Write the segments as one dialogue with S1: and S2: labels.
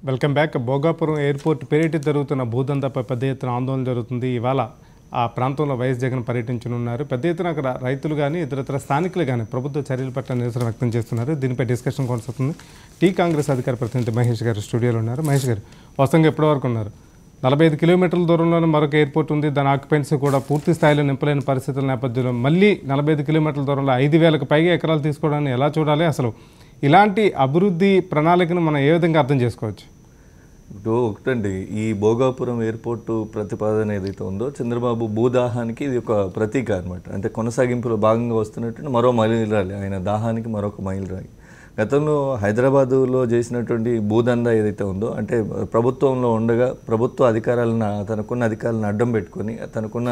S1: Welcome back. Bhogapuram airport పేరిట జరుగుతున్న భూదందాపై పెద్ద ఎత్తున ఆందోళన జరుగుతుంది. ఇవాళ ఆ ప్రాంతంలో వైఎస్ జగన్ పర్యటించనున్నారు. పెద్ద ఎత్తున అక్కడ రైతులు కానీ ఇతరత్ర స్థానికులు కానీ ప్రభుత్వ చర్యల పట్ల నిరసన వ్యక్తం చేస్తున్నారు. దీనిపై డిస్కషన్ కొనసాగుతుంది. టీ కాంగ్రెస్ అధికార ప్రతినిధి మహేష్ గారు స్టూడియోలో ఉన్నారు. మహేష్ గారు, వాస్తవంగా ఎప్పటివరకు ఉన్నారు? 45 కిలోమీటర్ల దూరంలోనే మరొక ఎయిర్పోర్ట్ ఉంది. దాని ఆక్యుపెన్సీ కూడా పూర్తి స్థాయిలో నింపలేని పరిస్థితుల నేపథ్యంలో మళ్ళీ 45 కిలోమీటర్ల దూరంలో 5,000కు పైగా ఎకరాలు తీసుకోవడాన్ని ఎలా చూడాలి? అసలు ఇలాంటి అభివృద్ధి ప్రణాళికను మనం ఏ విధంగా అర్థం చేసుకోవచ్చు?
S2: ఇప్పుడు ఒకటండి, ఈ భోగాపురం ఎయిర్పోర్టు ప్రతిపాదన ఏదైతే ఉందో చంద్రబాబు భూదాహానికి ఇది ఒక ప్రతీక అనమాట. అంటే కొనసాగింపులో భాగంగా వస్తున్నట్టు మరో మైలురాయి, ఆయన దాహానికి మరొక మైలురాయి. గతంలో హైదరాబాదులో చేసినటువంటి భూదందా ఏదైతే ఉందో, అంటే ప్రభుత్వంలో ఉండగా ప్రభుత్వ అధికారాలను తనకున్న అధికారాలను అడ్డం పెట్టుకొని తనకున్న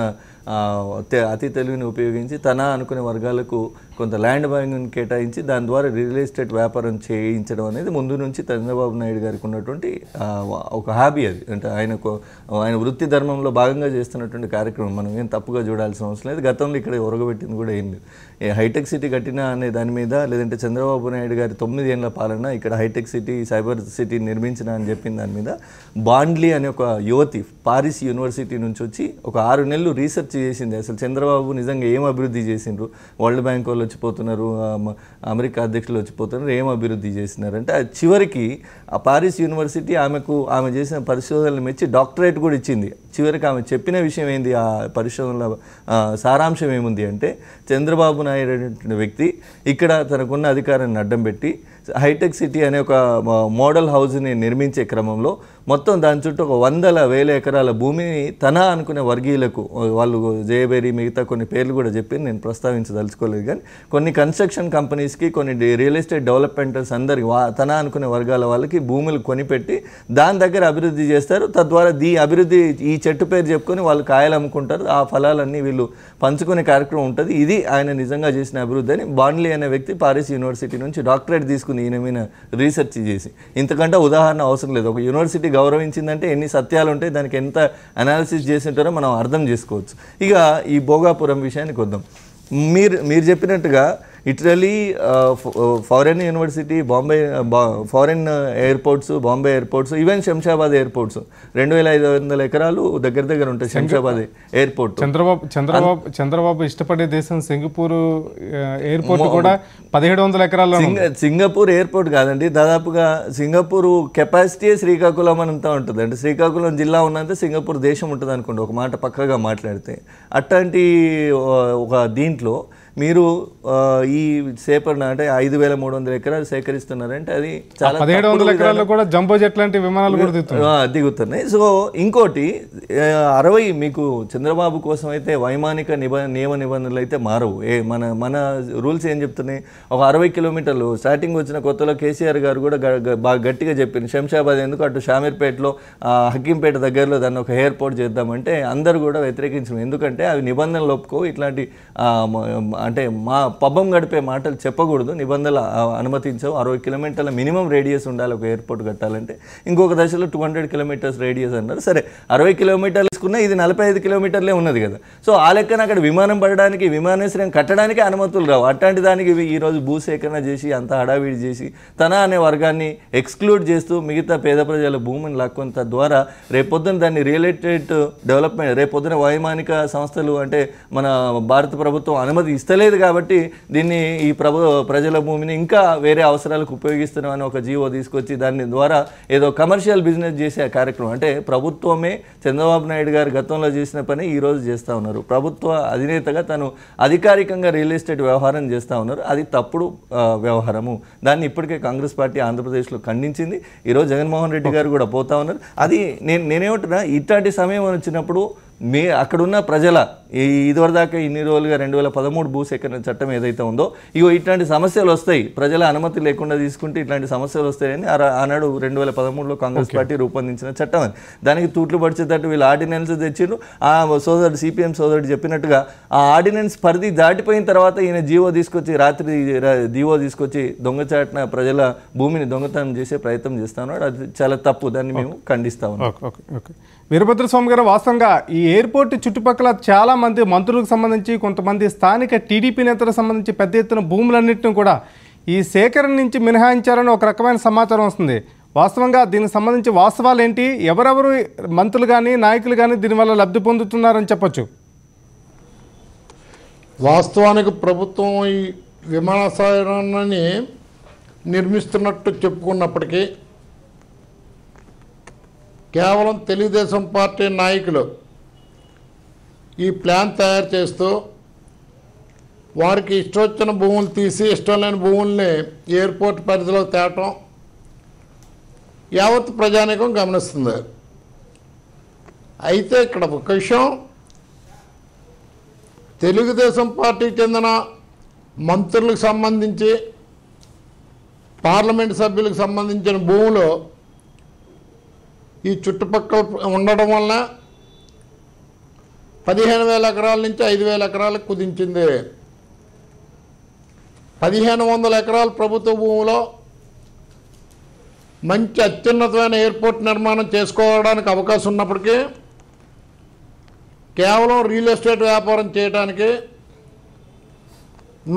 S2: అతి తెలివిని ఉపయోగించి తన అనుకునే వర్గాలకు కొంత ల్యాండ్ బ్యాంక్ని కేటాయించి దాని ద్వారా రియల్ ఎస్టేట్ వ్యాపారం చేయించడం అనేది ముందు నుంచి చంద్రబాబు నాయుడు గారికి ఉన్నటువంటి ఒక హాబీ. అది అంటే ఆయన వృత్తి ధర్మంలో భాగంగా చేస్తున్నటువంటి కార్యక్రమం. మనం ఏం తప్పుగా చూడాల్సిన అవసరం లేదు. గతంలో ఇక్కడ ఒరగబెట్టింది కూడా ఏం లేదు. హైటెక్ సిటీ కట్టినా అనే దాని మీద, లేదంటే చంద్రబాబు నాయుడు గారి 9 ఏళ్ల పాలన ఇక్కడ హైటెక్ సిటీ, సైబర్ సిటీ నిర్మించిన అని చెప్పిన దాని మీద బాండ్లీ అనే ఒక యువతి పారిస్ యూనివర్సిటీ నుంచి వచ్చి ఒక 6 నెలలు రీసెర్చ్ చేసింది. అసలు చంద్రబాబు నిజంగా ఏం అభివృద్ధి చేసిండ్రు, వరల్డ్ బ్యాంక్ వాళ్ళు వచ్చిపోతున్నారు, అమెరికా అధ్యక్షులు వచ్చిపోతున్నారు, ఏం అభివృద్ధి చేసినారంటే చివరికి ఆ పారిస్ యూనివర్సిటీ ఆమె చేసిన పరిశోధనలు మెచ్చి డాక్టరేట్ కూడా ఇచ్చింది. చివరికి ఆమె చెప్పిన విషయం ఏంది, ఆ పరిశోధనల సారాంశం ఏముంది అంటే, చంద్రబాబు నాయుడు అనే వ్యక్తి ఇక్కడ తనకున్న అధికారాన్ని అడ్డం పెట్టి హైటెక్ సిటీ అనే ఒక మోడల్ హౌస్ని నిర్మించే క్రమంలో మొత్తం దాని చుట్టూ ఒక 100,000 ఎకరాల భూమిని తన అనుకునే వర్గీయులకు, వాళ్ళు జయబేరి మిగతా కొన్ని పేర్లు కూడా చెప్పి నేను ప్రస్తావించదలుచుకోలేదు, కానీ కొన్ని కన్స్ట్రక్షన్ కంపెనీస్కి, కొన్ని రియల్ ఎస్టేట్ డెవలప్మెంటర్స్ అందరికి తన అనుకునే వర్గాల వాళ్ళకి భూములు కొనిపెట్టి దాని దగ్గర అభివృద్ధి చేస్తారు. తద్వారా అభివృద్ధి ఈ చెట్టు పేరు చెప్పుకొని వాళ్ళు కాయలు అమ్ముకుంటారు. ఆ ఫలాలన్నీ వీళ్ళు పంచుకునే కార్యక్రమం ఉంటుంది. ఇది ఆయన నిజంగా చేసిన అభివృద్ధి అని బాండ్లీ అనే వ్యక్తి పారిస్ యూనివర్సిటీ నుంచి డాక్టరేట్ తీసుకుని ఈయన మీద రీసెర్చ్ చేసి, ఇంతకంటే ఉదాహరణ అవసరం లేదు. ఒక యూనివర్సిటీ గౌరవించిందంటే ఎన్ని సత్యాలు ఉంటాయి, దానికి ఎంత అనాలిసిస్ చేసి ఉంటారో మనం అర్థం చేసుకోవచ్చు. ఇక ఈ భోగాపురం విషయానికి వద్దాం. మీరు చెప్పినట్టుగా Italy foreign university, foreign airports, Bombay airports, even Shamshabad airports 2,500 ఎకరాలు దగ్గర ఉంటాయి. శంషాబాద్ ఎయిర్పోర్ట్
S1: చంద్రబాబు ఇష్టపడే దేశం సింగపూర్ ఎయిర్పోర్ట్ కూడా 1,700 ఎకరాలు.
S2: సింగపూర్ ఎయిర్పోర్ట్ కాదండి, దాదాపుగా సింగపూర్ కెపాసిటీ శ్రీకాకుళం అంతా ఉంటుంది. అంటే శ్రీకాకుళం జిల్లా ఉన్నంత సింగపూర్ దేశం ఉంటుంది అనుకోండి, ఒక మాట పక్కగా మాట్లాడితే. అట్లాంటి ఒక దీంట్లో మీరు ఈ సేకరణ అంటే 5,300 ఎకరాలు సేకరిస్తున్నారంటే అది చాలా
S1: 1,700 ఎకరాల్లో కూడా జంబో జెట్ లాంటి విమానాలు కూడా
S2: దిగుతున్నాయి. సో ఇంకోటి 60 మీకు చంద్రబాబు కోసం అయితే వైమానిక నియమ నిబంధనలు అయితే మారవు. మన రూల్స్ ఏం చెప్తున్నాయి, ఒక 60 కిలోమీటర్లు స్టార్టింగ్ వచ్చిన కొత్తలో కేసీఆర్ గారు కూడా బాగా గట్టిగా చెప్పింది, శంషాబాద్ ఎందుకు అటు షామీర్పేటలో హకీంపేట దగ్గరలో దాన్ని ఒక ఎయిర్పోర్ట్ చేద్దామంటే అందరూ కూడా వ్యతిరేకించడం. ఎందుకంటే అవి నిబంధనలు ఒప్పుకో, ఇట్లాంటి అంటే మా పబ్బం గడిపే మాటలు చెప్పకూడదు, నిబంధనలు అనుమతించవు. 60 కిలోమీటర్ల మినిమం రేడియస్ ఉండాలి ఒక ఎయిర్పోర్ట్ కట్టాలంటే. ఇంకొక దశలో 200 కిలోమీటర్స్ రేడియస్ అన్నారు. సరే 60 కిలోమీటర్లు తీసుకున్నా ఇది 45 కిలోమీటర్లే ఉన్నది కదా. సో ఆ లెక్కన అక్కడ విమానం పడడానికి, విమానాశ్రయం కట్టడానికి అనుమతులు రావు. అట్లాంటి దానికి ఈరోజు భూసేకరణ చేసి అంత హడావిడి చేసి తన అనే వర్గాన్ని ఎక్స్క్లూడ్ చేస్తూ మిగతా పేద ప్రజల భూమిని లాక్కొని తద్వారా రేపొద్దున దాన్ని రియల్ ఎస్టేట్ డెవలప్మెంట్, రేపొద్దున వైమానిక సంస్థలు అంటే మన భారత ప్రభుత్వం అనుమతి ఇస్తలేదు కాబట్టి దీన్ని ఈ ప్రజల భూమిని ఇంకా వేరే అవసరాలకు ఉపయోగిస్తున్నామని ఒక జీవో తీసుకొచ్చి దాని ద్వారా ఏదో కమర్షియల్ బిజినెస్ చేసే కార్యక్రమం. అంటే ప్రభుత్వమే చంద్రబాబు నాయుడు గారు గతంలో చేసిన పని ఈరోజు చేస్తూ ఉన్నారు. ప్రభుత్వ అధినేతగా తను అధికారికంగా రియల్ ఎస్టేట్ వ్యవహారం చేస్తూ ఉన్నారు. అది తప్పుడు వ్యవహారము. దాన్ని ఇప్పటికే కాంగ్రెస్ పార్టీ ఆంధ్రప్రదేశ్లో ఖండించింది. ఈరోజు జగన్మోహన్ రెడ్డి గారు కూడా పోతా ఉన్నారు. అది నేనేమంటున్నా, ఇట్లాంటి సమయం వచ్చినప్పుడు అక్కడున్న ప్రజల ఇదివరదాకా ఇన్ని రోజులుగా 2013 భూసేకరణ చట్టం ఏదైతే ఉందో, ఇట్లాంటి సమస్యలు వస్తాయి, ప్రజల అనుమతి లేకుండా తీసుకుంటే ఇట్లాంటి సమస్యలు వస్తాయని ఆనాడు 2013లో కాంగ్రెస్ పార్టీ రూపొందించిన చట్టం అది. దానికి తూట్లు పడిచేటట్టు వీళ్ళు ఆర్డినెన్స్ తెచ్చిండ్రు. ఆ సోదరుడు సిపిఎం సోదరుడు చెప్పినట్టుగా ఆ ఆర్డినెన్స్ పరిధి దాటిపోయిన తర్వాత ఈయన జీవో తీసుకొచ్చి దొంగచాటున ప్రజల భూమిని దొంగతనం చేసే ప్రయత్నం చేస్తా ఉన్నాడు. అది చాలా తప్పు, దాన్ని మేము ఖండిస్తా ఉన్నాం.
S1: వీరభద్రస్వామి గారు, వాస్తవంగా ఈ ఎయిర్పోర్ట్ చుట్టుపక్కల చాలా మంది మంత్రులకు సంబంధించి, కొంతమంది స్థానిక టీడీపీ నేతలకు సంబంధించి పెద్ద ఎత్తున భూములన్నింటినీ కూడా ఈ సేకరణ నుంచి మినహాయించారని ఒక రకమైన సమాచారం వస్తుంది. వాస్తవంగా దీనికి సంబంధించి వాస్తవాలు ఏంటి, ఎవరెవరు మంత్రులు కానీ నాయకులు కానీ దీనివల్ల లబ్ధి పొందుతున్నారని చెప్పొచ్చు?
S3: వాస్తవానికి ప్రభుత్వం ఈ విమానాశ్రయాన్ని నిర్మిస్తున్నట్టు చెప్పుకున్నప్పటికీ కేవలం తెలుగుదేశం పార్టీ నాయకులు ఈ ప్లాన్ తయారు చేస్తూ వారికి ఇష్టొచ్చిన భూములు తీసి ఇష్టం లేని భూముల్ని ఎయిర్పోర్ట్ పరిధిలో తేవటం యావత్ ప్రజానీకం గమనిస్తుంది. అయితే ఇక్కడ ఒక విషయం, తెలుగుదేశం పార్టీకి చెందిన మంత్రులకు సంబంధించి పార్లమెంట్ సభ్యులకు సంబంధించిన భూములు ఈ చుట్టుపక్కల ఉండడం వల్ల 15,000 ఎకరాల నుంచి 5,000 ఎకరాలకు కుదించింది. 1,500 ఎకరాల ప్రభుత్వ భూమిలో మంచి అత్యున్నతమైన ఎయిర్పోర్ట్ నిర్మాణం చేసుకోవడానికి అవకాశం ఉన్నప్పటికీ కేవలం రియల్ ఎస్టేట్ వ్యాపారం చేయడానికి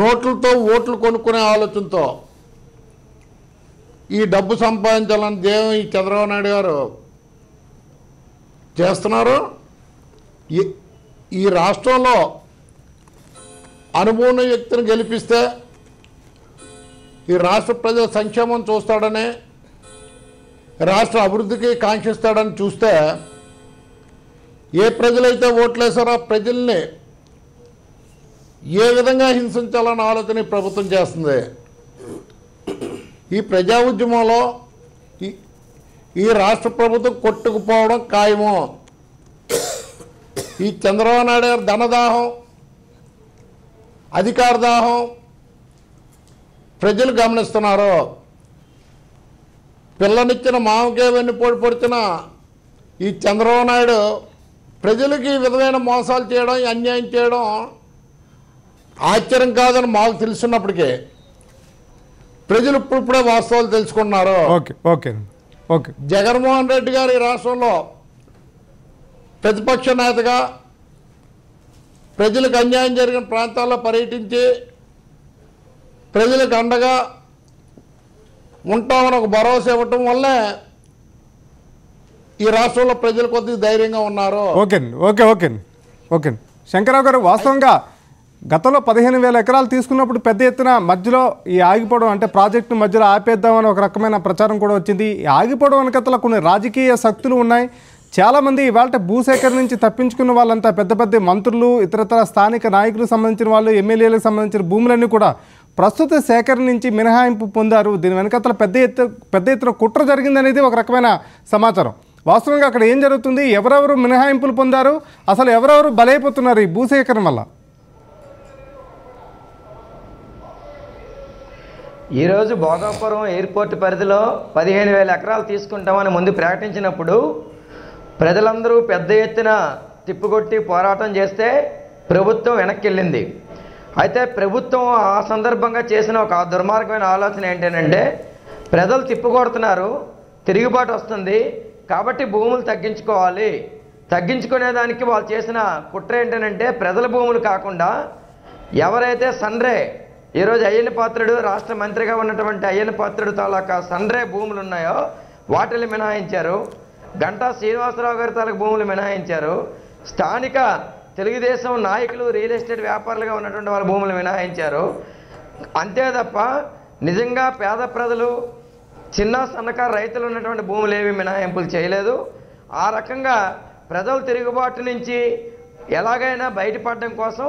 S3: నోట్లతో ఓట్లు కొనుక్కునే ఆలోచనతో ఈ డబ్బు సంపాదించాలని దేవం ఈ చంద్రబాబు నాయుడు గారు చేస్తున్నారు. ఈ రాష్ట్రంలో అనుభవం వ్యక్తిని గెలిపిస్తే ఈ రాష్ట్ర ప్రజల సంక్షేమం చూస్తాడని, రాష్ట్ర అభివృద్ధికి కాంక్షిస్తాడని చూస్తే ఏ ప్రజలైతే ఓట్లేసారో ఆ ప్రజల్ని ఏ విధంగా హింసించాలని ఆలోచన ఈ ప్రభుత్వం చేస్తుంది. ఈ ప్రజా ఉద్యమంలో ఈ రాష్ట్ర ప్రభుత్వం కొట్టుకుపోవడం ఖాయము. ఈ చంద్రబాబు నాయుడు గారు ధనదాహం, అధికార దాహం ప్రజలు గమనిస్తున్నారు. పిల్లనిచ్చిన మామకే వెన్ను పొడిచిన ఈ చంద్రబాబు నాయుడు ప్రజలకి ఈ విధమైన మోసాలు చేయడం, అన్యాయం చేయడం ఆశ్చర్యం కాదని మాకు తెలుసున్నప్పటికీ ప్రజలు ఇప్పుడే వాస్తవాలు తెలుసుకున్నారు.
S1: Okay okay okay
S3: Jaganmohan Reddy గారు ఈ రాష్ట్రంలో ప్రతిపక్ష నేతగా ప్రజలకు అన్యాయం జరిగిన ప్రాంతాల్లో పర్యటించి ప్రజలకు అండగా ఉంటామని ఒక భరోసా ఇవ్వటం వల్లే ఈ రాష్ట్రంలో ప్రజలు కొద్దిగా ధైర్యంగా ఉన్నారు.
S1: Okay okay okay okay Shankarrao గారు, వాస్తవంగా గతంలో 15,000 ఎకరాలు తీసుకున్నప్పుడు పెద్ద ఎత్తున మధ్యలో ఈ ఆగిపోవడం, అంటే ప్రాజెక్టు మధ్యలో ఆపేద్దామని ఒక రకమైన ప్రచారం కూడా వచ్చింది. ఈ ఆగిపోవడం వెనకతల కొన్ని రాజకీయ శక్తులు ఉన్నాయి. చాలామంది ఇవాళ భూసేకరణ నుంచి తప్పించుకున్న వాళ్ళంతా పెద్ద పెద్ద మంత్రులు, ఇతరతర స్థానిక నాయకులకు సంబంధించిన వాళ్ళు, ఎమ్మెల్యేలకు సంబంధించిన భూములన్నీ కూడా ప్రస్తుత సేకరణ నుంచి మినహాయింపు పొందారు. దీని వెనకతల పెద్ద ఎత్తున కుట్ర జరిగిందనేది ఒక రకమైన సమాచారం. వాస్తవంగా అక్కడ ఏం జరుగుతుంది, ఎవరెవరు మినహాయింపులు పొందారు, అసలు ఎవరెవరు బలైపోతున్నారు ఈ భూసేకరణ వల్ల?
S4: ఈరోజు భోగాపురం ఎయిర్పోర్ట్ పరిధిలో 15,000 ఎకరాలు తీసుకుంటామని ముందు ప్రకటించినప్పుడు ప్రజలందరూ పెద్ద ఎత్తున తిప్పుకొట్టి పోరాటం చేస్తే ప్రభుత్వం వెనక్కి వెళ్ళింది. అయితే ప్రభుత్వం ఆ సందర్భంగా చేసిన ఒక దుర్మార్గమైన ఆలోచన ఏంటంటే, ప్రజలు తిప్పుకొడుతున్నారు, తిరుగుబాటు వస్తుంది కాబట్టి భూములు తగ్గించుకోవాలి. తగ్గించుకునేదానికి వాళ్ళు చేసిన కుట్ర ఏంటంటే, ప్రజల భూములు కాకుండా ఎవరైతే సన్రే, ఈరోజు అయ్యన్న పాత్రుడు రాష్ట్ర మంత్రిగా ఉన్నటువంటి అయ్యన్న పాత్రుడు తాలూకా సన్రే భూములు ఉన్నాయో వాటిని మినహాయించారు. గంటా శ్రీనివాసరావు గారి తాలూకు భూములు మినహాయించారు. స్థానిక తెలుగుదేశం నాయకులు, రియల్ ఎస్టేట్ వ్యాపారులుగా ఉన్నటువంటి వాళ్ళ భూములు మినహాయించారు. అంతే తప్ప నిజంగా పేద ప్రజలు, చిన్న సన్నకారు రైతులు ఉన్నటువంటి భూములు ఏవి మినహాయింపులు చేయలేదు. ఆ రకంగా ప్రజల తిరుగుబాటు నుంచి ఎలాగైనా బయటపడడం కోసం,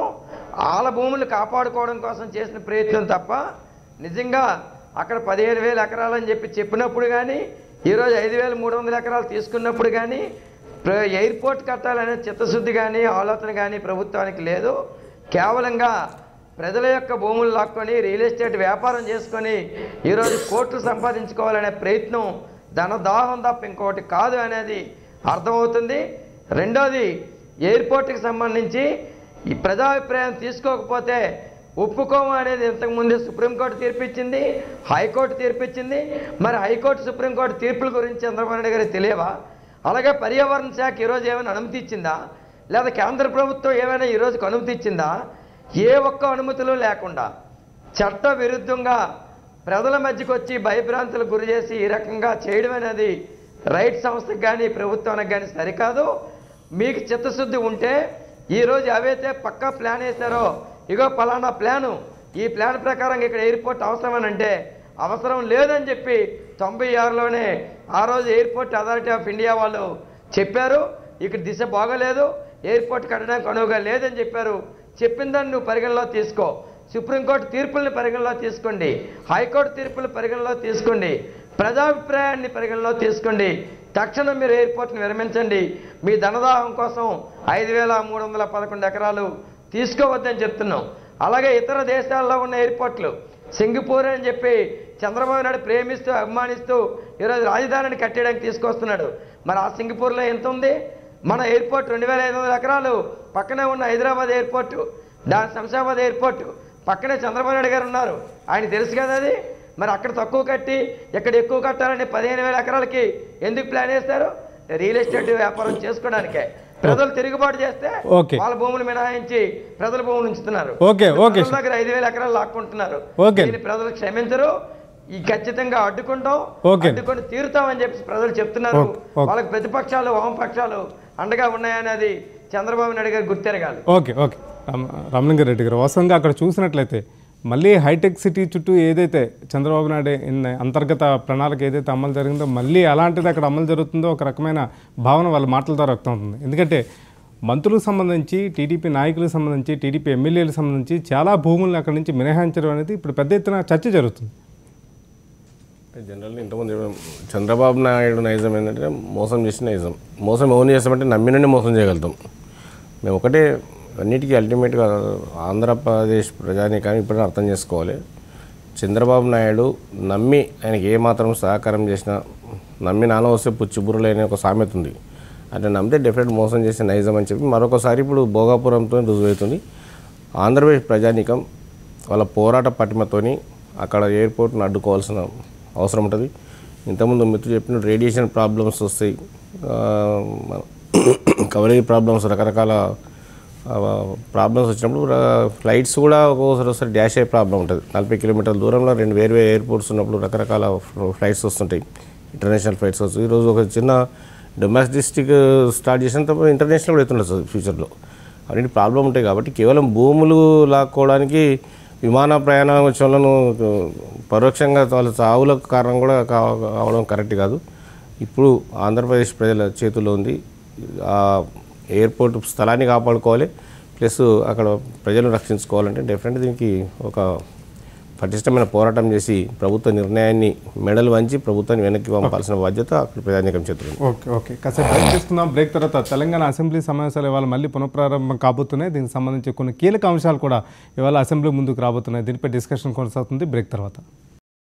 S4: వాళ్ళ భూములు కాపాడుకోవడం కోసం చేసిన ప్రయత్నం తప్ప నిజంగా అక్కడ 15,000 ఎకరాలని చెప్పినప్పుడు కానీ, ఈరోజు 5,300 ఎకరాలు తీసుకున్నప్పుడు కానీ ఎయిర్పోర్ట్ కట్టాలనే చిత్తశుద్ధి కానీ ఆలోచన కానీ ప్రభుత్వానికి లేదు. కేవలంగా ప్రజల యొక్క భూములు లాక్కొని రియల్ ఎస్టేట్ వ్యాపారం చేసుకొని ఈరోజు కోట్లు సంపాదించుకోవాలనే ప్రయత్నం ధనదాహం తప్ప ఇంకోటి కాదు అనేది అర్థమవుతుంది. రెండోది, ఎయిర్పోర్ట్కి సంబంధించి ఈ ప్రజాభిప్రాయం తీసుకోకపోతే ఒప్పుకోము అనేది ఇంతకుముందే సుప్రీంకోర్టు తీర్పిచ్చింది, హైకోర్టు తీర్పిచ్చింది. మరి హైకోర్టు, సుప్రీంకోర్టు తీర్పుల గురించి చంద్రబాబు నాయుడు గారికి తెలియవా? అలాగే పర్యావరణ శాఖ ఈరోజు ఏమైనా అనుమతి ఇచ్చిందా? లేదా కేంద్ర ప్రభుత్వం ఏమైనా ఈరోజుకి అనుమతి ఇచ్చిందా? ఏ ఒక్క అనుమతులు లేకుండా చట్ట విరుద్ధంగా ప్రజల మధ్యకు వచ్చి భయభ్రాంతులకు గురి చేసి ఈ రకంగా చేయడం అనేది రైట్ సంస్థకు కానీ ప్రభుత్వానికి కానీ సరికాదు. మీకు చిత్తశుద్ధి ఉంటే ఈరోజు అవైతే పక్కా ప్లాన్ వేశారో, ఇగో పలానా ప్లాను, ఈ ప్లాన్ ప్రకారం ఇక్కడ ఎయిర్పోర్ట్ అవసరమని అంటే అవసరం లేదని చెప్పి 96లోనే ఆ రోజు ఎయిర్పోర్ట్ అథారిటీ ఆఫ్ ఇండియా వాళ్ళు చెప్పారు. ఇక్కడ దిశ బాగలేదు, ఎయిర్పోర్ట్ కట్టడానికి అనువుగా లేదని చెప్పారు. చెప్పిన దాన్ని నువ్వు పరిగణలో తీసుకో. సుప్రీంకోర్టు తీర్పుల్ని పరిగణలో తీసుకోండి, హైకోర్టు తీర్పులు పరిగణలో తీసుకోండి, ప్రజాభిప్రాయాన్ని పరిగణలో తీసుకోండి. తక్షణం మీరు ఎయిర్పోర్ట్ని విరమించండి. మీ ధనదాహం కోసం 5311 ఎకరాలు తీసుకోవద్దని చెప్తున్నాం. అలాగే ఇతర దేశాల్లో ఉన్న ఎయిర్పోర్ట్లు, సింగపూర్ అని చెప్పి చంద్రబాబు నాయుడు ప్రేమిస్తూ అభిమానిస్తూ ఈరోజు రాజధానిని కట్టేయడానికి తీసుకొస్తున్నాడు. మరి ఆ సింగపూర్లో ఎంత ఉంది? మన ఎయిర్పోర్ట్ 2500 ఎకరాలు పక్కనే ఉన్న హైదరాబాద్ ఎయిర్పోర్టు, దాని శంషాబాద్ ఎయిర్పోర్టు పక్కనే చంద్రబాబు నాయుడు గారు ఉన్నారు. ఆయన తెలుసు కదా అది. మరి అక్కడ తక్కువ కట్టి ఇక్కడ ఎక్కువ కట్టాలని 15,000 ఎకరాలకి ఎందుకు ప్లాన్ చేస్తారు? రియల్ ఎస్టేట్ వ్యాపారం చేసుకోవడానికే. ప్రజలు తిరుగుబాటు చేస్తే వాళ్ళ భూములు మినహాయించి ప్రజల భూములు ఉంచుతున్నారు. దగ్గర 5,000 ఎకరాలు లాక్కుంటున్నారు. దీన్ని ప్రజలు క్షమించరు. ఈ ఖచ్చితంగా అడ్డుకొని తీరుతామని చెప్పి ప్రజలు చెప్తున్నారు. వాళ్ళకి ప్రతిపక్షాలు వామపక్షాలు అండగా ఉన్నాయనేది చంద్రబాబు నాయుడు గారు గుర్తెరగాలి.
S1: ఓకే రామలింగారెడ్డి గారు, వాస్తవంగా అక్కడ చూసినట్లయితే మళ్ళీ హైటెక్ సిటీ చుట్టూ ఏదైతే చంద్రబాబు నాయుడు అంతర్గత ప్రణాళిక ఏదైతే అమలు జరిగిందో మళ్ళీ అలాంటిది అక్కడ అమలు జరుగుతుందో ఒక రకమైన భావన వాళ్ళ మాటల ద్వారా వ్యక్తం అవుతుంది. ఎందుకంటే మంత్రులకు సంబంధించి, టీడీపీ నాయకులకు సంబంధించి, టీడీపీ ఎమ్మెల్యేలకు సంబంధించి చాలా భూములను అక్కడి నుంచి మినహాయించడం అనేది ఇప్పుడు పెద్ద ఎత్తున చర్చ జరుగుతుంది.
S5: జనరల్గా ఇంతకుముందు చంద్రబాబు నాయుడు నైజం ఏంటంటే మోసం చేసిన నైజం. మోసం ఎవరిని చేస్తామంటే నమ్మినని మోసం చేయగలుగుతాం. మేము ఒకటే అన్నిటికీ అల్టిమేట్గా ఆంధ్రప్రదేశ్ ప్రజానీకాన్ని ఇప్పుడే అర్థం చేసుకోవాలి. చంద్రబాబు నాయుడు నమ్మి ఆయనకి ఏమాత్రం సహకారం చేసినా, నమ్మి నాన్న వస్తే పుచ్చిబుర్రలేని ఒక సామెత ఉంది. అంటే నమ్మితే డెఫినెట్ మోసం చేసే నైజం అని చెప్పి మరొకసారి ఇప్పుడు భోగాపురంతో రుజువవుతుంది. ఆంధ్రప్రదేశ్ ప్రజానీకం వాళ్ళ పోరాట పటిమతోని అక్కడ ఎయిర్పోర్ట్ను అడ్డుకోవాల్సిన అవసరం ఉంటుంది. ఇంతకుముందు మిత్రులు చెప్పిన రేడియేషన్ ప్రాబ్లమ్స్ వస్తాయి, కవరేజ్ ప్రాబ్లమ్స్, రకరకాల ప్రాబ్లమ్స్ వచ్చినప్పుడు ఫ్లైట్స్ కూడా ఒక్కోసారి డాష్ అయ్యే ప్రాబ్లం ఉంటుంది. 40 కిలోమీటర్ల దూరంలో 2 వేరు ఎయిర్పోర్ట్స్ ఉన్నప్పుడు రకరకాల ఫ్లైట్స్ వస్తుంటాయి, ఇంటర్నేషనల్ ఫ్లైట్స్ వస్తాయి. ఈరోజు ఒక చిన్న డొమెస్టిక్ స్టార్ట్ చేసిన తర్వాత ఇంటర్నేషనల్ కూడా అవుతుండదు ఫ్యూచర్లో. అన్నింటి ప్రాబ్లం ఉంటాయి. కాబట్టి కేవలం భూములు లాక్కోవడానికి విమాన ప్రయాణోత్సవాలను పరోక్షంగా వాళ్ళ చావులకు కారణం కూడా కావడం కరెక్ట్ కాదు. ఇప్పుడు ఆంధ్రప్రదేశ్ ప్రజల చేతుల్లో ఉంది. ఆ ఎయిర్పోర్ట్ స్థలాన్ని కాపాడుకోవాలి, ప్లస్ అక్కడ ప్రజలను రక్షించుకోవాలంటే డెఫినెట్గా దీనికి ఒక పటిష్టమైన పోరాటం చేసి ప్రభుత్వ నిర్ణయాన్ని మెడలు వంచి ప్రభుత్వాన్ని వెనక్కి పంపాల్సిన బాధ్యత అక్కడ ప్రజానీకం చేతులు.
S1: ఓకే కాసేపు బ్రేక్ తీసుకుందాం. బ్రేక్ తర్వాత తెలంగాణ అసెంబ్లీ సమావేశాలు ఇవాళ మళ్ళీ పునఃప్రారంభం కాబోతున్నాయి. దీనికి సంబంధించి కొన్ని కీలక అంశాలు కూడా ఇవాళ అసెంబ్లీ ముందుకు రాబోతున్నాయి. దీనిపై డిస్కషన్ కొనసాగుతుంది బ్రేక్ తర్వాత.